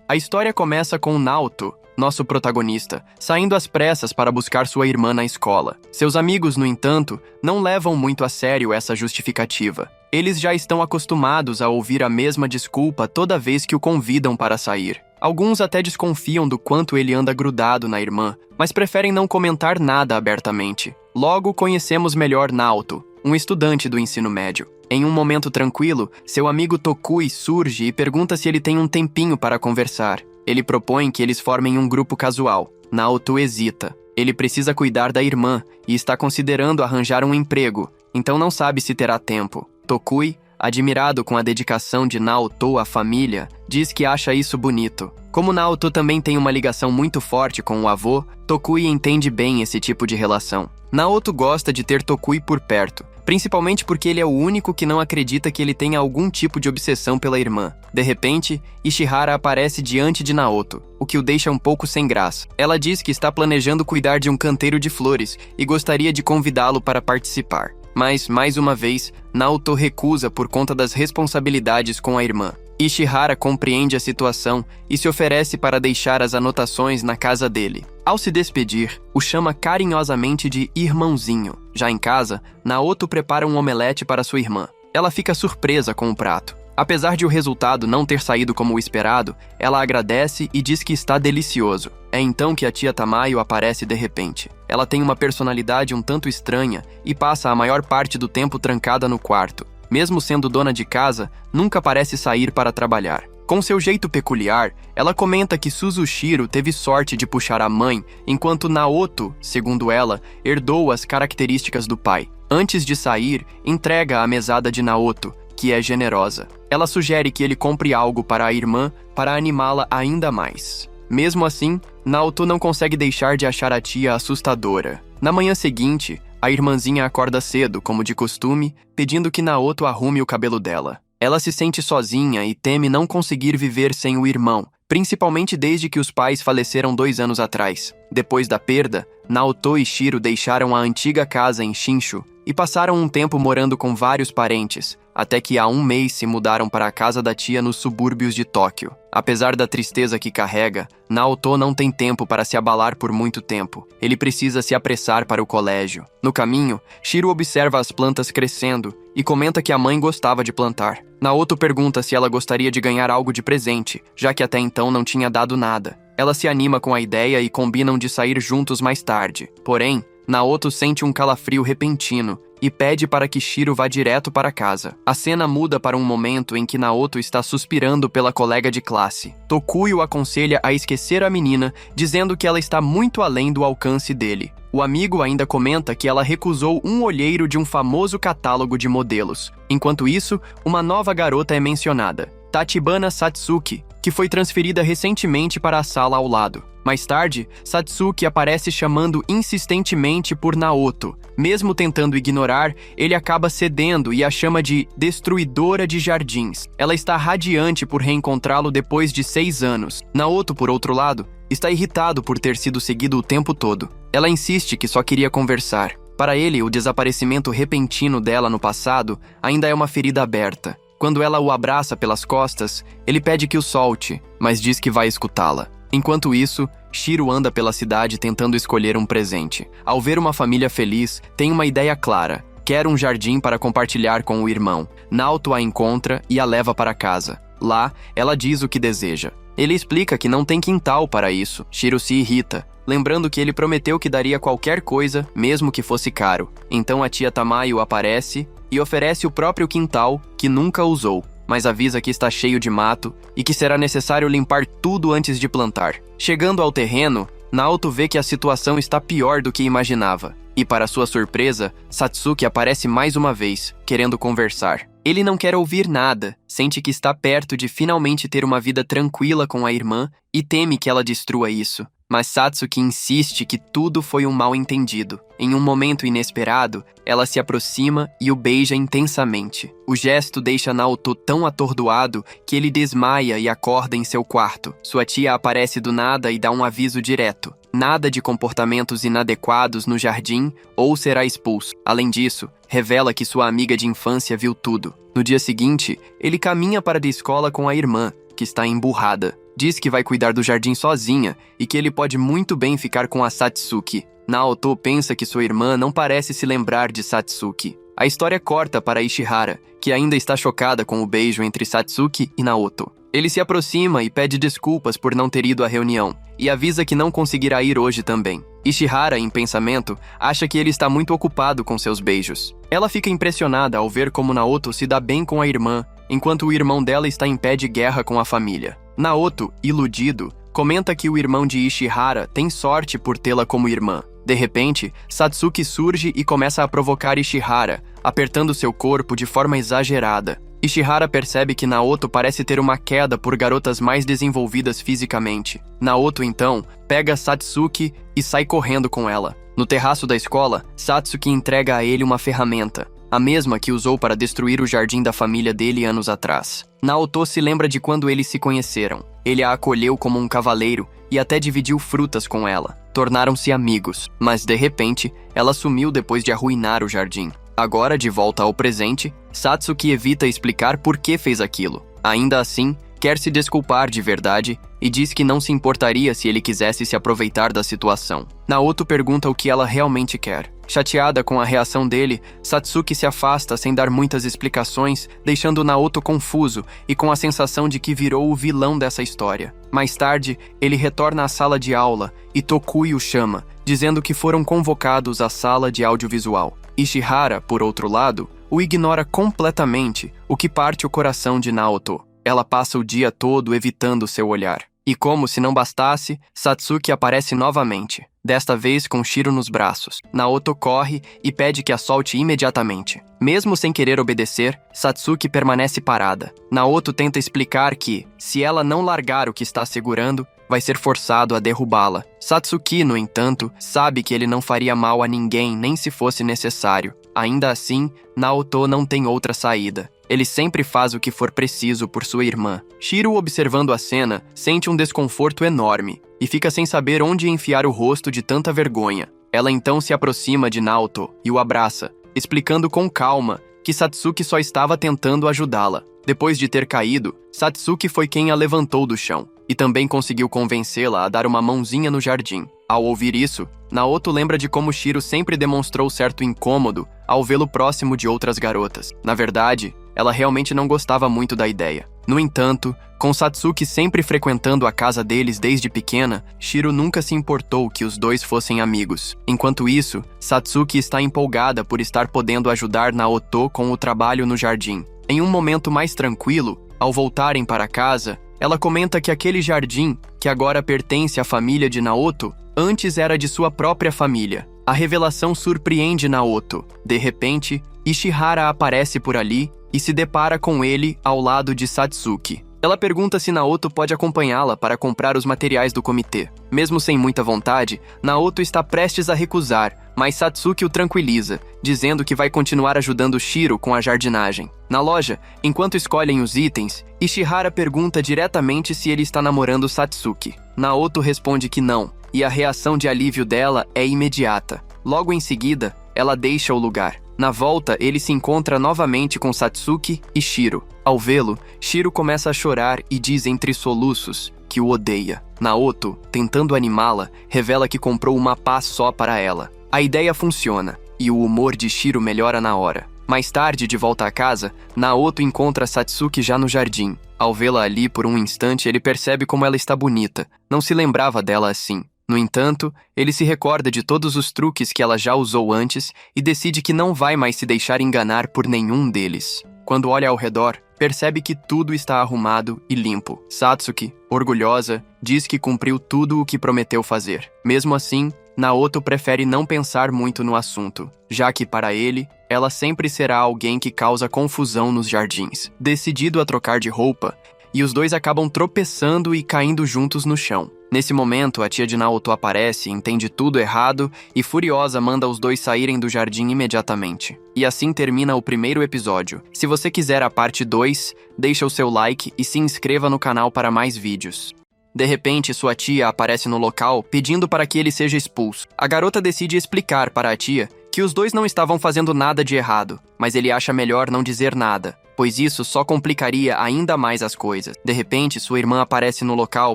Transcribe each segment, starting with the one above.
A história começa com Naoto, nosso protagonista, saindo às pressas para buscar sua irmã na escola. Seus amigos, no entanto, não levam muito a sério essa justificativa. Eles já estão acostumados a ouvir a mesma desculpa toda vez que o convidam para sair. Alguns até desconfiam do quanto ele anda grudado na irmã, mas preferem não comentar nada abertamente. Logo, conhecemos melhor Naoto, um estudante do ensino médio. Em um momento tranquilo, seu amigo Tokui surge e pergunta se ele tem um tempinho para conversar. Ele propõe que eles formem um grupo casual. Naoto hesita. Ele precisa cuidar da irmã e está considerando arranjar um emprego, então não sabe se terá tempo. Tokui, admirado com a dedicação de Naoto à família, diz que acha isso bonito. Como Naoto também tem uma ligação muito forte com o avô, Tokui entende bem esse tipo de relação. Naoto gosta de ter Tokui por perto, principalmente porque ele é o único que não acredita que ele tenha algum tipo de obsessão pela irmã. De repente, Ishihara aparece diante de Naoto, o que o deixa um pouco sem graça. Ela diz que está planejando cuidar de um canteiro de flores e gostaria de convidá-lo para participar. Mas, mais uma vez, Naoto recusa por conta das responsabilidades com a irmã. Ishihara compreende a situação e se oferece para deixar as anotações na casa dele. Ao se despedir, o chama carinhosamente de irmãozinho. Já em casa, Naoto prepara um omelete para sua irmã. Ela fica surpresa com o prato. Apesar de o resultado não ter saído como o esperado, ela agradece e diz que está delicioso. É então que a tia Tamayo aparece de repente. Ela tem uma personalidade um tanto estranha e passa a maior parte do tempo trancada no quarto. Mesmo sendo dona de casa, nunca parece sair para trabalhar. Com seu jeito peculiar, ela comenta que Suzushiro teve sorte de puxar a mãe, enquanto Naoto, segundo ela, herdou as características do pai. Antes de sair, entrega a mesada de Naoto, que é generosa. Ela sugere que ele compre algo para a irmã para animá-la ainda mais. Mesmo assim, Naoto não consegue deixar de achar a tia assustadora. Na manhã seguinte, a irmãzinha acorda cedo, como de costume, pedindo que Naoto arrume o cabelo dela. Ela se sente sozinha e teme não conseguir viver sem o irmão, principalmente desde que os pais faleceram 2 anos atrás. Depois da perda, Naoto e Shiro deixaram a antiga casa em Shinshu e passaram um tempo morando com vários parentes, até que há 1 mês se mudaram para a casa da tia nos subúrbios de Tóquio. Apesar da tristeza que carrega, Naoto não tem tempo para se abalar por muito tempo. Ele precisa se apressar para o colégio. No caminho, Shiro observa as plantas crescendo e comenta que a mãe gostava de plantar. Naoto pergunta se ela gostaria de ganhar algo de presente, já que até então não tinha dado nada. Ela se anima com a ideia e combinam de sair juntos mais tarde. Porém, Naoto sente um calafrio repentino e pede para que Shiro vá direto para casa. A cena muda para um momento em que Naoto está suspirando pela colega de classe. Tokui o aconselha a esquecer a menina, dizendo que ela está muito além do alcance dele. O amigo ainda comenta que ela recusou um olheiro de um famoso catálogo de modelos. Enquanto isso, uma nova garota é mencionada, Tachibana Satsuki, que foi transferida recentemente para a sala ao lado. Mais tarde, Satsuki aparece chamando insistentemente por Naoto. Mesmo tentando ignorar, ele acaba cedendo e a chama de destruidora de jardins. Ela está radiante por reencontrá-lo depois de 6 anos. Naoto, por outro lado, está irritado por ter sido seguido o tempo todo. Ela insiste que só queria conversar. Para ele, o desaparecimento repentino dela no passado ainda é uma ferida aberta. Quando ela o abraça pelas costas, ele pede que o solte, mas diz que vai escutá-la. Enquanto isso, Shiro anda pela cidade tentando escolher um presente. Ao ver uma família feliz, tem uma ideia clara. Quer um jardim para compartilhar com o irmão. Naoto a encontra e a leva para casa. Lá, ela diz o que deseja. Ele explica que não tem quintal para isso. Shiro se irrita, lembrando que ele prometeu que daria qualquer coisa, mesmo que fosse caro. Então a tia Tamayo aparece e oferece o próprio quintal, que nunca usou, mas avisa que está cheio de mato e que será necessário limpar tudo antes de plantar. Chegando ao terreno, Naoto vê que a situação está pior do que imaginava. E para sua surpresa, Satsuki aparece mais uma vez, querendo conversar. Ele não quer ouvir nada, sente que está perto de finalmente ter uma vida tranquila com a irmã e teme que ela destrua isso. Mas Satsuki insiste que tudo foi um mal-entendido. Em um momento inesperado, ela se aproxima e o beija intensamente. O gesto deixa Naoto tão atordoado que ele desmaia e acorda em seu quarto. Sua tia aparece do nada e dá um aviso direto. Nada de comportamentos inadequados no jardim ou será expulso. Além disso, revela que sua amiga de infância viu tudo. No dia seguinte, ele caminha para a escola com a irmã, que está emburrada. Diz que vai cuidar do jardim sozinha e que ele pode muito bem ficar com a Satsuki. Naoto pensa que sua irmã não parece se lembrar de Satsuki. A história corta para Ishihara, que ainda está chocada com o beijo entre Satsuki e Naoto. Ele se aproxima e pede desculpas por não ter ido à reunião, e avisa que não conseguirá ir hoje também. Ishihara, em pensamento, acha que ele está muito ocupado com seus beijos. Ela fica impressionada ao ver como Naoto se dá bem com a irmã, enquanto o irmão dela está em pé de guerra com a família. Naoto, iludido, comenta que o irmão de Ishihara tem sorte por tê-la como irmã. De repente, Satsuki surge e começa a provocar Ishihara, apertando seu corpo de forma exagerada. Ishihara percebe que Naoto parece ter uma queda por garotas mais desenvolvidas fisicamente. Naoto, então, pega Satsuki e sai correndo com ela. No terraço da escola, Satsuki entrega a ele uma ferramenta, a mesma que usou para destruir o jardim da família dele anos atrás. Naoto se lembra de quando eles se conheceram. Ele a acolheu como um cavaleiro e até dividiu frutas com ela. Tornaram-se amigos, mas de repente, ela sumiu depois de arruinar o jardim. Agora, de volta ao presente, Satsuki evita explicar por que fez aquilo. Ainda assim, quer se desculpar de verdade e diz que não se importaria se ele quisesse se aproveitar da situação. Naoto pergunta o que ela realmente quer. Chateada com a reação dele, Satsuki se afasta sem dar muitas explicações, deixando Naoto confuso e com a sensação de que virou o vilão dessa história. Mais tarde, ele retorna à sala de aula e Tokui o chama, dizendo que foram convocados à sala de audiovisual. Ishihara, por outro lado, o ignora completamente, o que parte o coração de Naoto. Ela passa o dia todo evitando seu olhar. E como se não bastasse, Satsuki aparece novamente, desta vez com Shiro nos braços. Naoto corre e pede que a solte imediatamente. Mesmo sem querer obedecer, Satsuki permanece parada. Naoto tenta explicar que, se ela não largar o que está segurando, vai ser forçado a derrubá-la. Satsuki, no entanto, sabe que ele não faria mal a ninguém nem se fosse necessário. Ainda assim, Naoto não tem outra saída. Ele sempre faz o que for preciso por sua irmã. Shiro, observando a cena, sente um desconforto enorme e fica sem saber onde enfiar o rosto de tanta vergonha. Ela então se aproxima de Naoto e o abraça, explicando com calma que Satsuki só estava tentando ajudá-la. Depois de ter caído, Satsuki foi quem a levantou do chão e também conseguiu convencê-la a dar uma mãozinha no jardim. Ao ouvir isso, Naoto lembra de como Shiro sempre demonstrou certo incômodo ao vê-lo próximo de outras garotas. Na verdade, ela realmente não gostava muito da ideia. No entanto, com Satsuki sempre frequentando a casa deles desde pequena, Shiro nunca se importou que os dois fossem amigos. Enquanto isso, Satsuki está empolgada por estar podendo ajudar Naoto com o trabalho no jardim. Em um momento mais tranquilo, ao voltarem para casa, ela comenta que aquele jardim, que agora pertence à família de Naoto, antes era de sua própria família. A revelação surpreende Naoto. De repente, Ishihara aparece por ali e se depara com ele ao lado de Satsuki. Ela pergunta se Naoto pode acompanhá-la para comprar os materiais do comitê. Mesmo sem muita vontade, Naoto está prestes a recusar, mas Satsuki o tranquiliza, dizendo que vai continuar ajudando Shiro com a jardinagem. Na loja, enquanto escolhem os itens, Ishihara pergunta diretamente se ele está namorando Satsuki. Naoto responde que não, e a reação de alívio dela é imediata. Logo em seguida, ela deixa o lugar. Na volta, ele se encontra novamente com Satsuki e Shiro. Ao vê-lo, Shiro começa a chorar e diz entre soluços que o odeia. Naoto, tentando animá-la, revela que comprou uma pá só para ela. A ideia funciona, e o humor de Shiro melhora na hora. Mais tarde, de volta a casa, Naoto encontra Satsuki já no jardim. Ao vê-la ali por um instante, ele percebe como ela está bonita. Não se lembrava dela assim. No entanto, ele se recorda de todos os truques que ela já usou antes e decide que não vai mais se deixar enganar por nenhum deles. Quando olha ao redor, percebe que tudo está arrumado e limpo. Satsuki, orgulhosa, diz que cumpriu tudo o que prometeu fazer. Mesmo assim, Naoto prefere não pensar muito no assunto, já que, para ele, ela sempre será alguém que causa confusão nos jardins. Decidido a trocar de roupa, e os dois acabam tropeçando e caindo juntos no chão. Nesse momento, a tia de Naoto aparece, entende tudo errado e, furiosa, manda os dois saírem do jardim imediatamente. E assim termina o primeiro episódio. Se você quiser a parte 2, deixa o seu like e se inscreva no canal para mais vídeos. De repente, sua tia aparece no local, pedindo para que ele seja expulso. A garota decide explicar para a tia que os dois não estavam fazendo nada de errado, mas ele acha melhor não dizer nada. pois isso só complicaria ainda mais as coisas. De repente, sua irmã aparece no local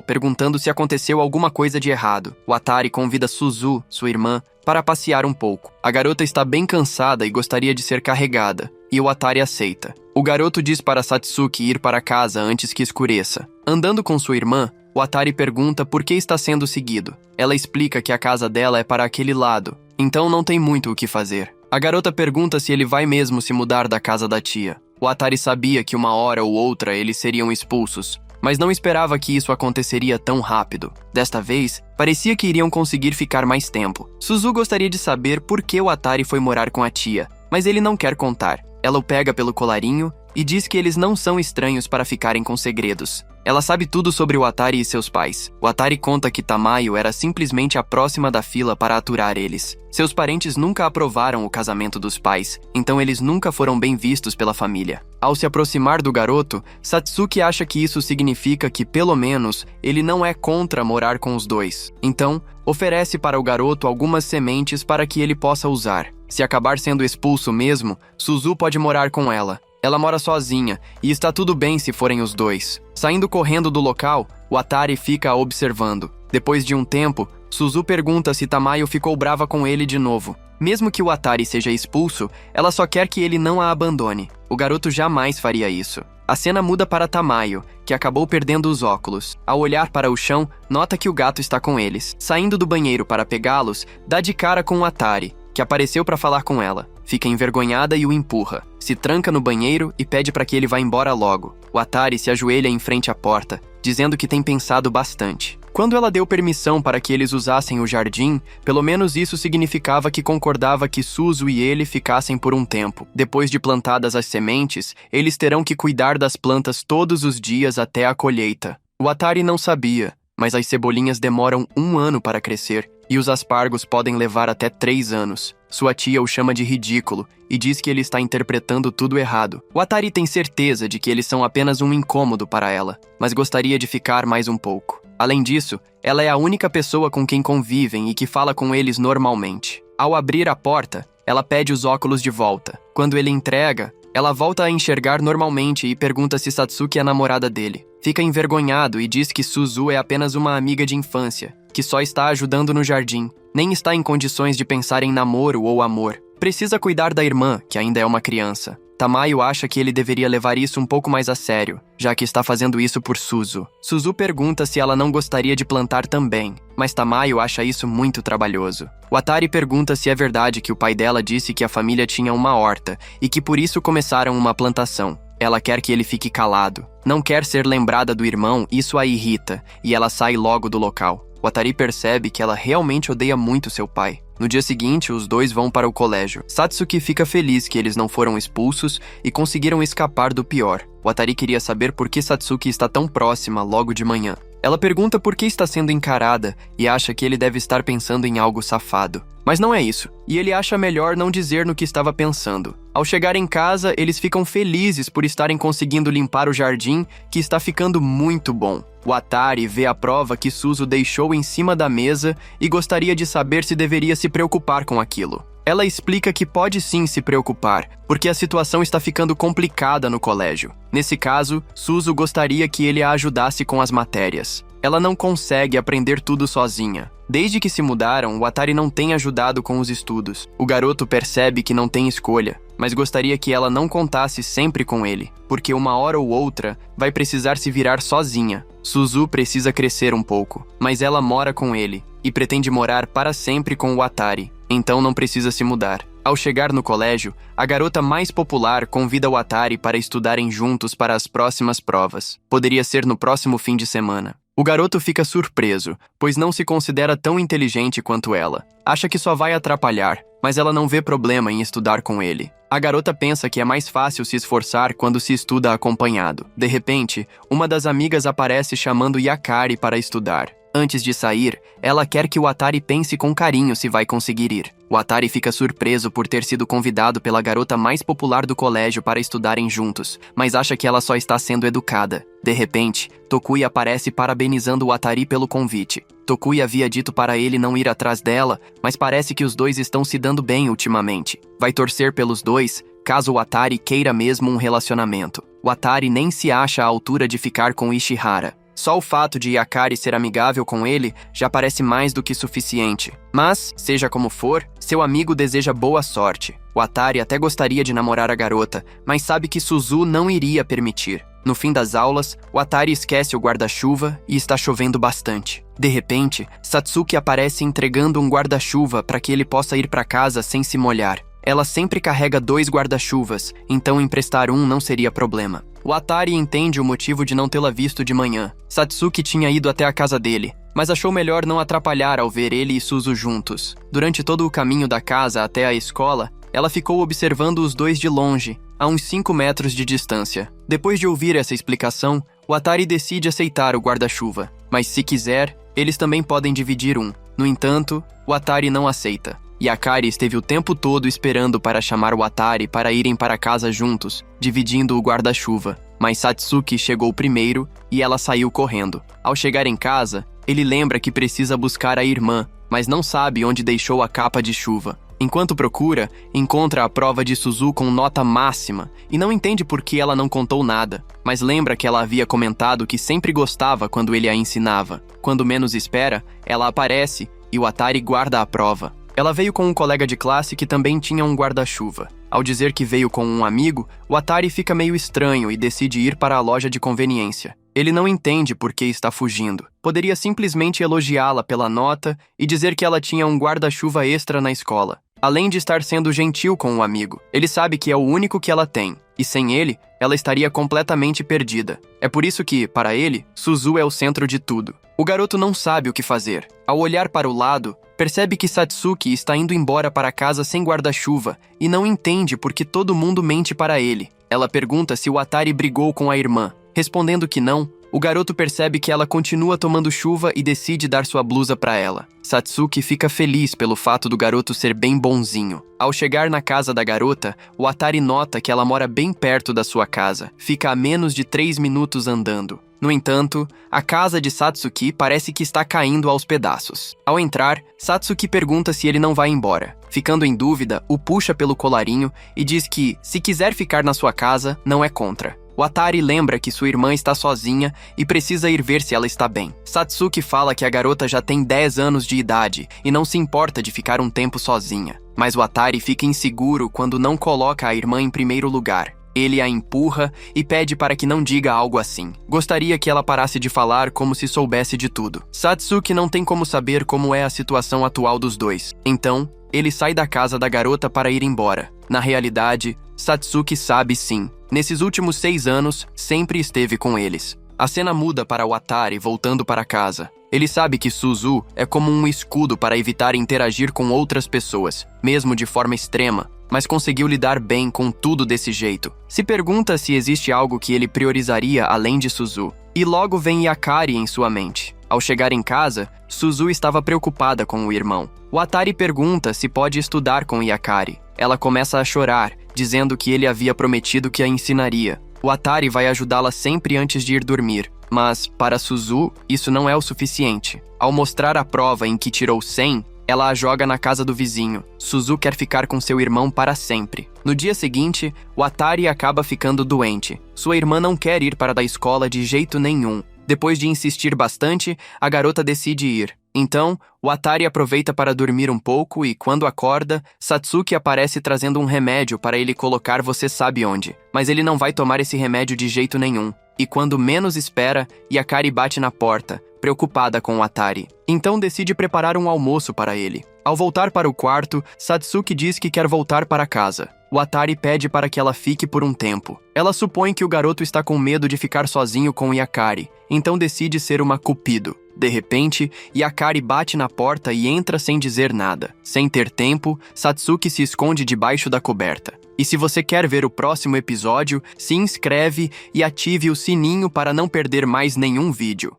perguntando se aconteceu alguma coisa de errado. O Atari convida Suzu, sua irmã, para passear um pouco. A garota está bem cansada e gostaria de ser carregada, e o Atari aceita. O garoto diz para Satsuki ir para casa antes que escureça. Andando com sua irmã, o Atari pergunta por que está sendo seguido. Ela explica que a casa dela é para aquele lado, então não tem muito o que fazer. A garota pergunta se ele vai mesmo se mudar da casa da tia. O Atari sabia que uma hora ou outra eles seriam expulsos, mas não esperava que isso aconteceria tão rápido. Desta vez, parecia que iriam conseguir ficar mais tempo. Suzu gostaria de saber por que o Atari foi morar com a tia, mas ele não quer contar. Ela o pega pelo colarinho e diz que eles não são estranhos para ficarem com segredos. Ela sabe tudo sobre o Atari e seus pais. O Atari conta que Tamayo era simplesmente a próxima da fila para aturar eles. Seus parentes nunca aprovaram o casamento dos pais, então eles nunca foram bem vistos pela família. Ao se aproximar do garoto, Satsuki acha que isso significa que, pelo menos, ele não é contra morar com os dois. Então, oferece para o garoto algumas sementes para que ele possa usar. Se acabar sendo expulso mesmo, Suzu pode morar com ela. Ela mora sozinha, e está tudo bem se forem os dois. Saindo correndo do local, o Atari fica a observando. Depois de um tempo, Suzu pergunta se Tamayo ficou brava com ele de novo. Mesmo que o Atari seja expulso, ela só quer que ele não a abandone. O garoto jamais faria isso. A cena muda para Tamayo, que acabou perdendo os óculos. Ao olhar para o chão, nota que o gato está com eles. Saindo do banheiro para pegá-los, dá de cara com o Atari, que apareceu para falar com ela. Fica envergonhada e o empurra. Se tranca no banheiro e pede para que ele vá embora logo. O Atari se ajoelha em frente à porta, dizendo que tem pensado bastante. Quando ela deu permissão para que eles usassem o jardim, pelo menos isso significava que concordava que Suzu e ele ficassem por um tempo. Depois de plantadas as sementes, eles terão que cuidar das plantas todos os dias até a colheita. O Atari não sabia, mas as cebolinhas demoram 1 ano para crescer, e os aspargos podem levar até 3 anos. Sua tia o chama de ridículo e diz que ele está interpretando tudo errado. O Atari tem certeza de que eles são apenas um incômodo para ela, mas gostaria de ficar mais um pouco. Além disso, ela é a única pessoa com quem convivem e que fala com eles normalmente. Ao abrir a porta, ela pede os óculos de volta. Quando ele entrega, ela volta a enxergar normalmente e pergunta se Satsuki é a namorada dele. Fica envergonhado e diz que Suzu é apenas uma amiga de infância, que só está ajudando no jardim. Nem está em condições de pensar em namoro ou amor. Precisa cuidar da irmã, que ainda é uma criança. Tamayo acha que ele deveria levar isso um pouco mais a sério, já que está fazendo isso por Suzu. Suzu pergunta se ela não gostaria de plantar também, mas Tamayo acha isso muito trabalhoso. O Atari pergunta se é verdade que o pai dela disse que a família tinha uma horta e que por isso começaram uma plantação. Ela quer que ele fique calado. Não quer ser lembrada do irmão, isso a irrita, e ela sai logo do local. O Atari percebe que ela realmente odeia muito seu pai. No dia seguinte, os dois vão para o colégio. Satsuki fica feliz que eles não foram expulsos e conseguiram escapar do pior. O Atari queria saber por que Satsuki está tão próxima logo de manhã. Ela pergunta por que está sendo encarada e acha que ele deve estar pensando em algo safado. Mas não é isso, e ele acha melhor não dizer no que estava pensando. Ao chegar em casa, eles ficam felizes por estarem conseguindo limpar o jardim, que está ficando muito bom. O Atari vê a prova que Suzu deixou em cima da mesa e gostaria de saber se deveria se preocupar com aquilo. Ela explica que pode sim se preocupar, porque a situação está ficando complicada no colégio. Nesse caso, Suzu gostaria que ele a ajudasse com as matérias. Ela não consegue aprender tudo sozinha. Desde que se mudaram, o Atari não tem ajudado com os estudos. O garoto percebe que não tem escolha, mas gostaria que ela não contasse sempre com ele, porque uma hora ou outra vai precisar se virar sozinha. Suzu precisa crescer um pouco, mas ela mora com ele e pretende morar para sempre com o Atari, então não precisa se mudar. Ao chegar no colégio, a garota mais popular convida o Atari para estudarem juntos para as próximas provas. Poderia ser no próximo fim de semana. O garoto fica surpreso, pois não se considera tão inteligente quanto ela. Acha que só vai atrapalhar, mas ela não vê problema em estudar com ele. A garota pensa que é mais fácil se esforçar quando se estuda acompanhado. De repente, uma das amigas aparece chamando Yakari para estudar. Antes de sair, ela quer que o Atari pense com carinho se vai conseguir ir. O Atari fica surpreso por ter sido convidado pela garota mais popular do colégio para estudarem juntos, mas acha que ela só está sendo educada. De repente, Tokui aparece parabenizando o Atari pelo convite. Tokui havia dito para ele não ir atrás dela, mas parece que os dois estão se dando bem ultimamente. Vai torcer pelos dois, caso o Atari queira mesmo um relacionamento. O Atari nem se acha à altura de ficar com Ishihara. Só o fato de Yakari ser amigável com ele já parece mais do que suficiente. Mas, seja como for, seu amigo deseja boa sorte. O Atari até gostaria de namorar a garota, mas sabe que Suzu não iria permitir. No fim das aulas, o Atari esquece o guarda-chuva e está chovendo bastante. De repente, Satsuki aparece entregando um guarda-chuva para que ele possa ir para casa sem se molhar. Ela sempre carrega 2 guarda-chuvas, então emprestar um não seria problema. O Atari entende o motivo de não tê-la visto de manhã. Satsuki tinha ido até a casa dele, mas achou melhor não atrapalhar ao ver ele e Suzu juntos. Durante todo o caminho da casa até a escola, ela ficou observando os dois de longe, a uns 5 metros de distância. Depois de ouvir essa explicação, o Atari decide aceitar o guarda-chuva, mas se quiser, eles também podem dividir um. No entanto, o Atari não aceita. Yakari esteve o tempo todo esperando para chamar o Atari para irem para casa juntos, dividindo o guarda-chuva. Mas Satsuki chegou primeiro e ela saiu correndo. Ao chegar em casa, ele lembra que precisa buscar a irmã, mas não sabe onde deixou a capa de chuva. Enquanto procura, encontra a prova de Suzu com nota máxima e não entende por que ela não contou nada, mas lembra que ela havia comentado que sempre gostava quando ele a ensinava. Quando menos espera, ela aparece e o Atari guarda a prova. Ela veio com um colega de classe que também tinha um guarda-chuva. Ao dizer que veio com um amigo, o Atari fica meio estranho e decide ir para a loja de conveniência. Ele não entende por que está fugindo. Poderia simplesmente elogiá-la pela nota e dizer que ela tinha um guarda-chuva extra na escola, além de estar sendo gentil com o amigo. Ele sabe que é o único que ela tem, e sem ele, ela estaria completamente perdida. É por isso que, para ele, Suzu é o centro de tudo. O garoto não sabe o que fazer. Ao olhar para o lado, percebe que Satsuki está indo embora para casa sem guarda-chuva e não entende por que todo mundo mente para ele. Ela pergunta se o Atari brigou com a irmã. Respondendo que não, o garoto percebe que ela continua tomando chuva e decide dar sua blusa para ela. Satsuki fica feliz pelo fato do garoto ser bem bonzinho. Ao chegar na casa da garota, o Atari nota que ela mora bem perto da sua casa. Fica a menos de 3 minutos andando. No entanto, a casa de Satsuki parece que está caindo aos pedaços. Ao entrar, Satsuki pergunta se ele não vai embora. Ficando em dúvida, o puxa pelo colarinho e diz que, se quiser ficar na sua casa, não é contra. O Atari lembra que sua irmã está sozinha e precisa ir ver se ela está bem. Satsuki fala que a garota já tem 10 anos de idade e não se importa de ficar um tempo sozinha. Mas o Atari fica inseguro quando não coloca a irmã em primeiro lugar. Ele a empurra e pede para que não diga algo assim. Gostaria que ela parasse de falar como se soubesse de tudo. Satsuki não tem como saber como é a situação atual dos dois. Então, ele sai da casa da garota para ir embora. Na realidade, Satsuki sabe sim. Nesses últimos 6 anos, sempre esteve com eles. A cena muda para o Atari voltando para casa. Ele sabe que Suzu é como um escudo para evitar interagir com outras pessoas, mesmo de forma extrema, mas conseguiu lidar bem com tudo desse jeito. Se pergunta se existe algo que ele priorizaria além de Suzu. E logo vem Yakari em sua mente. Ao chegar em casa, Suzu estava preocupada com o irmão. O Atari pergunta se pode estudar com Yakari. Ela começa a chorar, dizendo que ele havia prometido que a ensinaria. O Atari vai ajudá-la sempre antes de ir dormir. Mas, para Suzu, isso não é o suficiente. Ao mostrar a prova em que tirou 100, ela a joga na casa do vizinho. Suzu quer ficar com seu irmão para sempre. No dia seguinte, o Atari acaba ficando doente. Sua irmã não quer ir para a escola de jeito nenhum. Depois de insistir bastante, a garota decide ir. Então, o Atari aproveita para dormir um pouco e, quando acorda, Satsuki aparece trazendo um remédio para ele colocar você sabe onde. Mas ele não vai tomar esse remédio de jeito nenhum. E quando menos espera, Yakari bate na porta, preocupada com o Atari. Então decide preparar um almoço para ele. Ao voltar para o quarto, Satsuki diz que quer voltar para casa. O Atari pede para que ela fique por um tempo. Ela supõe que o garoto está com medo de ficar sozinho com Yakari, então decide ser uma cupido. De repente, Yakari bate na porta e entra sem dizer nada. Sem ter tempo, Satsuki se esconde debaixo da coberta. E se você quer ver o próximo episódio, se inscreve e ative o sininho para não perder mais nenhum vídeo.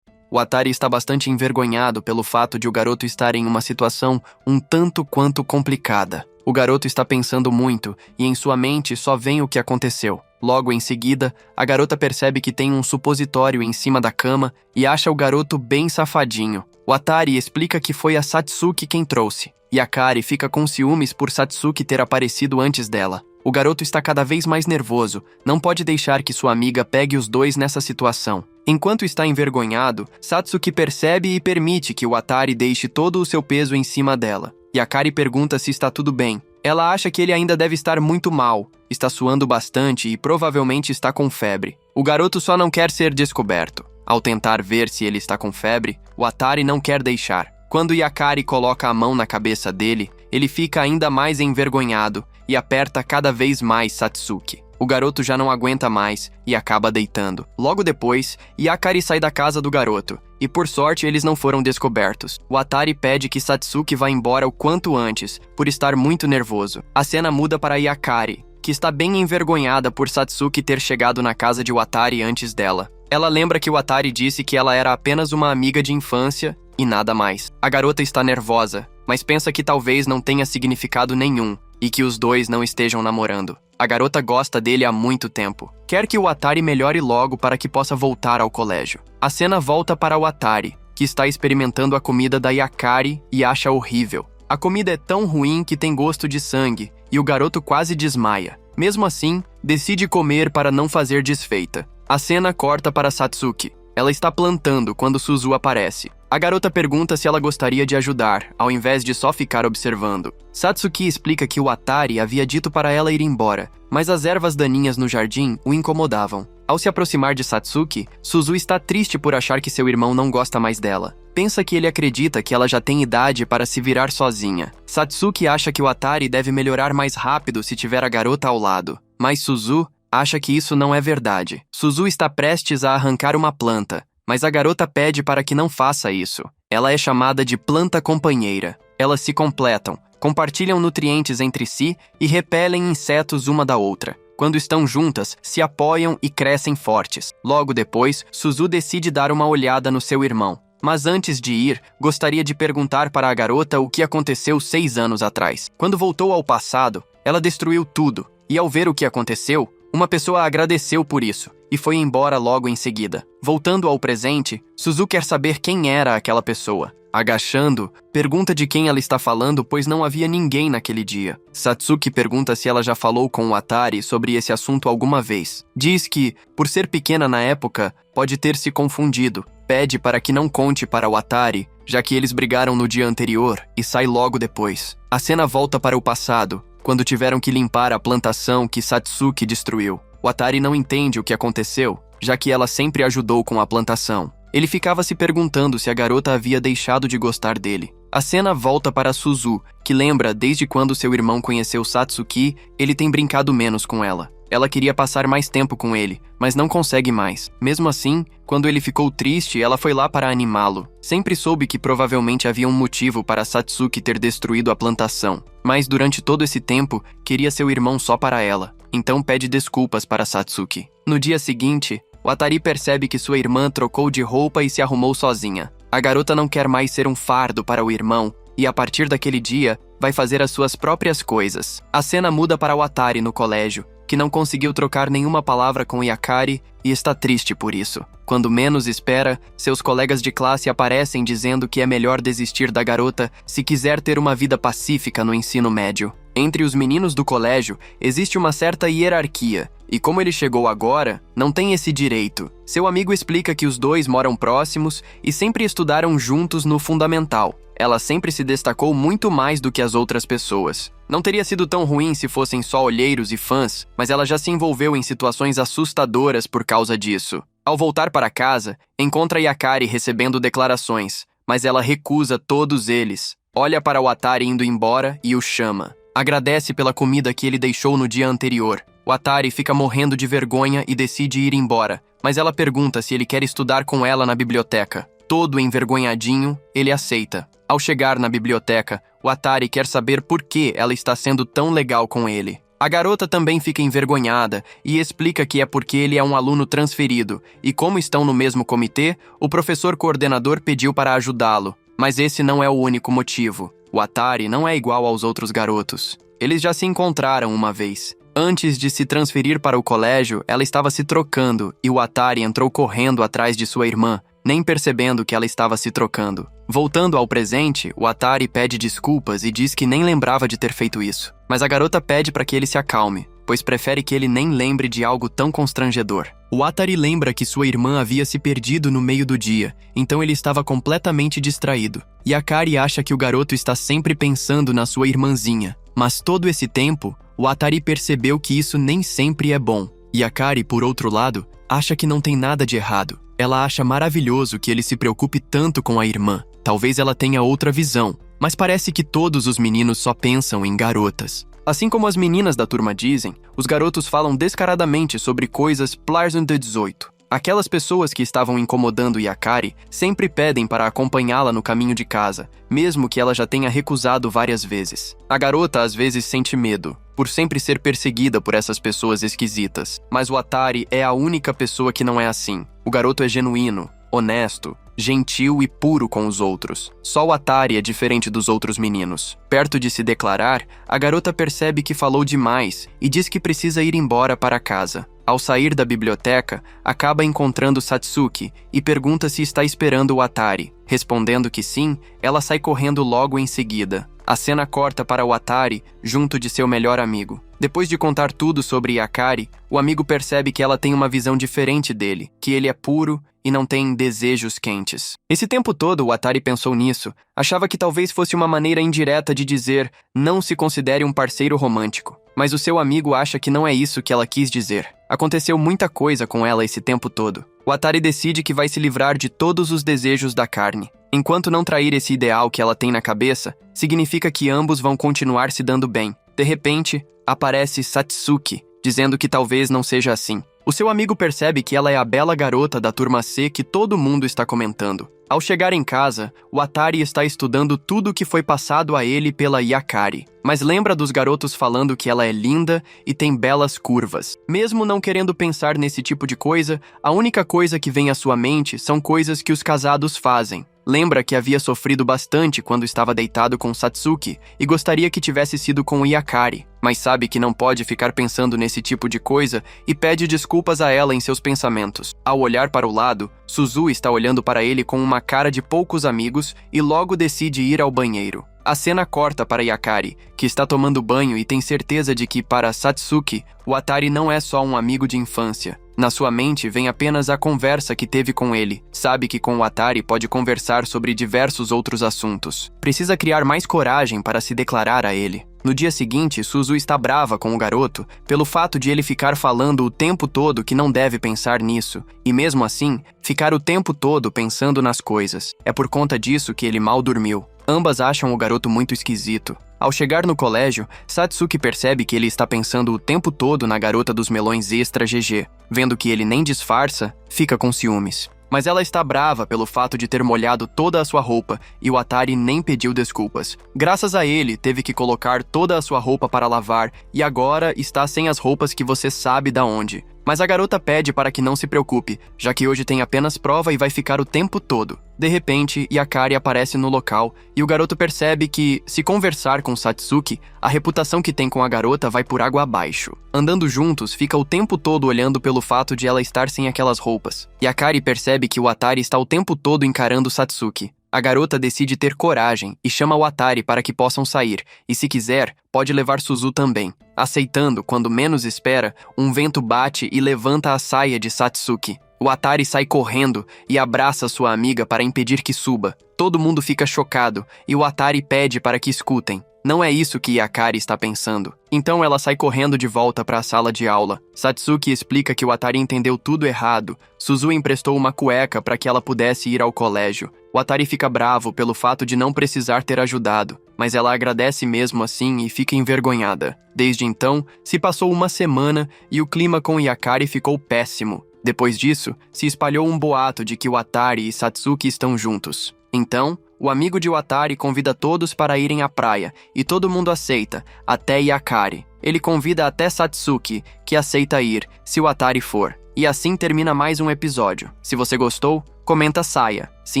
O Atari está bastante envergonhado pelo fato de o garoto estar em uma situação um tanto quanto complicada. O garoto está pensando muito e em sua mente só vem o que aconteceu. Logo em seguida, a garota percebe que tem um supositório em cima da cama e acha o garoto bem safadinho. O Atari explica que foi a Satsuki quem trouxe, e a Kari fica com ciúmes por Satsuki ter aparecido antes dela. O garoto está cada vez mais nervoso, não pode deixar que sua amiga pegue os dois nessa situação. Enquanto está envergonhado, Satsuki percebe e permite que o Atari deixe todo o seu peso em cima dela. E a Kari pergunta se está tudo bem. Ela acha que ele ainda deve estar muito mal, está suando bastante e provavelmente está com febre. O garoto só não quer ser descoberto. Ao tentar ver se ele está com febre, o Atari não quer deixar. Quando Yakari coloca a mão na cabeça dele, ele fica ainda mais envergonhado e aperta cada vez mais Satsuki. O garoto já não aguenta mais e acaba deitando. Logo depois, Yakari sai da casa do garoto, e por sorte eles não foram descobertos. O Atari pede que Satsuki vá embora o quanto antes, por estar muito nervoso. A cena muda para Yakari, que está bem envergonhada por Satsuki ter chegado na casa de Watari antes dela. Ela lembra que o Atari disse que ela era apenas uma amiga de infância e nada mais. A garota está nervosa, mas pensa que talvez não tenha significado nenhum e que os dois não estejam namorando. A garota gosta dele há muito tempo. Quer que o Atari melhore logo para que possa voltar ao colégio. A cena volta para o Atari, que está experimentando a comida da Yakari e acha horrível. A comida é tão ruim que tem gosto de sangue e o garoto quase desmaia. Mesmo assim, decide comer para não fazer desfeita. A cena corta para Satsuki. Ela está plantando quando Suzu aparece. A garota pergunta se ela gostaria de ajudar, ao invés de só ficar observando. Satsuki explica que o Atari havia dito para ela ir embora, mas as ervas daninhas no jardim o incomodavam. Ao se aproximar de Satsuki, Suzu está triste por achar que seu irmão não gosta mais dela. Pensa que ele acredita que ela já tem idade para se virar sozinha. Satsuki acha que o Atari deve melhorar mais rápido se tiver a garota ao lado, mas Suzu acha que isso não é verdade. Suzu está prestes a arrancar uma planta, mas a garota pede para que não faça isso. Ela é chamada de planta companheira. Elas se completam, compartilham nutrientes entre si e repelem insetos uma da outra. Quando estão juntas, se apoiam e crescem fortes. Logo depois, Suzu decide dar uma olhada no seu irmão. Mas antes de ir, gostaria de perguntar para a garota o que aconteceu 6 anos atrás. Quando voltou ao passado, ela destruiu tudo, e ao ver o que aconteceu, uma pessoa agradeceu por isso e foi embora logo em seguida. Voltando ao presente, Suzu quer saber quem era aquela pessoa. Agachando, pergunta de quem ela está falando, pois não havia ninguém naquele dia. Satsuki pergunta se ela já falou com o Atari sobre esse assunto alguma vez. Diz que, por ser pequena na época, pode ter se confundido. Pede para que não conte para o Atari, já que eles brigaram no dia anterior, e sai logo depois. A cena volta para o passado, quando tiveram que limpar a plantação que Satsuki destruiu. O Atari não entende o que aconteceu, já que ela sempre ajudou com a plantação. Ele ficava se perguntando se a garota havia deixado de gostar dele. A cena volta para Suzu, que lembra desde quando seu irmão conheceu Satsuki, ele tem brincado menos com ela. Ela queria passar mais tempo com ele, mas não consegue mais. Mesmo assim, quando ele ficou triste, ela foi lá para animá-lo. Sempre soube que provavelmente havia um motivo para Satsuki ter destruído a plantação, mas durante todo esse tempo, queria seu irmão só para ela. Então pede desculpas para Satsuki. No dia seguinte, o Atari percebe que sua irmã trocou de roupa e se arrumou sozinha. A garota não quer mais ser um fardo para o irmão, e a partir daquele dia, vai fazer as suas próprias coisas. A cena muda para o Atari no colégio, que não conseguiu trocar nenhuma palavra com Yakari e está triste por isso. Quando menos espera, seus colegas de classe aparecem dizendo que é melhor desistir da garota se quiser ter uma vida pacífica no ensino médio. Entre os meninos do colégio, existe uma certa hierarquia, e como ele chegou agora, não tem esse direito. Seu amigo explica que os dois moram próximos e sempre estudaram juntos no fundamental. Ela sempre se destacou muito mais do que as outras pessoas. Não teria sido tão ruim se fossem só olheiros e fãs, mas ela já se envolveu em situações assustadoras por causa disso. Ao voltar para casa, encontra Yakari recebendo declarações, mas ela recusa todos eles. Olha para o Atari indo embora e o chama. Agradece pela comida que ele deixou no dia anterior. O Atari fica morrendo de vergonha e decide ir embora, mas ela pergunta se ele quer estudar com ela na biblioteca. Todo envergonhadinho, ele aceita. Ao chegar na biblioteca, o Atari quer saber por que ela está sendo tão legal com ele. A garota também fica envergonhada e explica que é porque ele é um aluno transferido e, como estão no mesmo comitê, o professor coordenador pediu para ajudá-lo. Mas esse não é o único motivo. O Atari não é igual aos outros garotos. Eles já se encontraram uma vez. Antes de se transferir para o colégio, ela estava se trocando e o Atari entrou correndo atrás de sua irmã, nem percebendo que ela estava se trocando. Voltando ao presente, o Atari pede desculpas e diz que nem lembrava de ter feito isso. Mas a garota pede para que ele se acalme, pois prefere que ele nem lembre de algo tão constrangedor. O Atari lembra que sua irmã havia se perdido no meio do dia, então ele estava completamente distraído. E a Kari acha que o garoto está sempre pensando na sua irmãzinha. Mas todo esse tempo, o Atari percebeu que isso nem sempre é bom. E a Kari, por outro lado, acha que não tem nada de errado. Ela acha maravilhoso que ele se preocupe tanto com a irmã. Talvez ela tenha outra visão, mas parece que todos os meninos só pensam em garotas. Assim como as meninas da turma dizem, os garotos falam descaradamente sobre coisas Plarzun de 18. Aquelas pessoas que estavam incomodando Yakari sempre pedem para acompanhá-la no caminho de casa, mesmo que ela já tenha recusado várias vezes. A garota às vezes sente medo, por sempre ser perseguida por essas pessoas esquisitas. Mas o Atari é a única pessoa que não é assim. O garoto é genuíno, honesto, gentil e puro com os outros. Só o Atari é diferente dos outros meninos. Perto de se declarar, a garota percebe que falou demais e diz que precisa ir embora para casa. Ao sair da biblioteca, acaba encontrando Satsuki e pergunta se está esperando o Atari. Respondendo que sim, ela sai correndo logo em seguida. A cena corta para o Atari junto de seu melhor amigo. Depois de contar tudo sobre Yakari, o amigo percebe que ela tem uma visão diferente dele, que ele é puro e não tem desejos quentes. Esse tempo todo, o Atari pensou nisso. Achava que talvez fosse uma maneira indireta de dizer não se considere um parceiro romântico. Mas o seu amigo acha que não é isso que ela quis dizer. Aconteceu muita coisa com ela esse tempo todo. O Atari decide que vai se livrar de todos os desejos da carne. Enquanto não trair esse ideal que ela tem na cabeça, significa que ambos vão continuar se dando bem. De repente, aparece Satsuki, dizendo que talvez não seja assim. O seu amigo percebe que ela é a bela garota da turma C que todo mundo está comentando. Ao chegar em casa, o Atari está estudando tudo o que foi passado a ele pela Yakari, mas lembra dos garotos falando que ela é linda e tem belas curvas. Mesmo não querendo pensar nesse tipo de coisa, a única coisa que vem à sua mente são coisas que os casados fazem. Lembra que havia sofrido bastante quando estava deitado com Satsuki e gostaria que tivesse sido com Yakari, mas sabe que não pode ficar pensando nesse tipo de coisa e pede desculpas a ela em seus pensamentos. Ao olhar para o lado, Suzu está olhando para ele com uma cara de poucos amigos e logo decide ir ao banheiro. A cena corta para Yakari, que está tomando banho e tem certeza de que, para Satsuki, o Atari não é só um amigo de infância. Na sua mente vem apenas a conversa que teve com ele. Sabe que com o Atari pode conversar sobre diversos outros assuntos. Precisa criar mais coragem para se declarar a ele. No dia seguinte, Suzu está brava com o garoto pelo fato de ele ficar falando o tempo todo que não deve pensar nisso, e mesmo assim, ficar o tempo todo pensando nas coisas. É por conta disso que ele mal dormiu. Ambas acham o garoto muito esquisito. Ao chegar no colégio, Satsuki percebe que ele está pensando o tempo todo na garota dos melões extra GG. Vendo que ele nem disfarça, fica com ciúmes. Mas ela está brava pelo fato de ter molhado toda a sua roupa e o Atari nem pediu desculpas. Graças a ele, teve que colocar toda a sua roupa para lavar e agora está sem as roupas que você sabe da onde. Mas a garota pede para que não se preocupe, já que hoje tem apenas prova e vai ficar o tempo todo. De repente, Yakari aparece no local e o garoto percebe que, se conversar com Satsuki, a reputação que tem com a garota vai por água abaixo. Andando juntos, fica o tempo todo olhando pelo fato de ela estar sem aquelas roupas. Yakari percebe que o Atari está o tempo todo encarando Satsuki. A garota decide ter coragem e chama o Atari para que possam sair, e se quiser, pode levar Suzu também. Aceitando, quando menos espera, um vento bate e levanta a saia de Satsuki. O Atari sai correndo e abraça sua amiga para impedir que suba. Todo mundo fica chocado e o Atari pede para que escutem. Não é isso que Yakari está pensando. Então ela sai correndo de volta para a sala de aula. Satsuki explica que o Atari entendeu tudo errado. Suzu emprestou uma cueca para que ela pudesse ir ao colégio. O Atari fica bravo pelo fato de não precisar ter ajudado, mas ela agradece mesmo assim e fica envergonhada. Desde então, se passou uma semana e o clima com Yakari ficou péssimo. Depois disso, se espalhou um boato de que o Atari e Satsuki estão juntos. Então, O amigo de Watari convida todos para irem à praia, e todo mundo aceita, até Yakari. Ele convida até Satsuki, que aceita ir, se Watari for. E assim termina mais um episódio. Se você gostou, comenta saia, se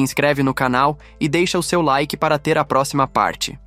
inscreve no canal e deixa o seu like para ter a próxima parte.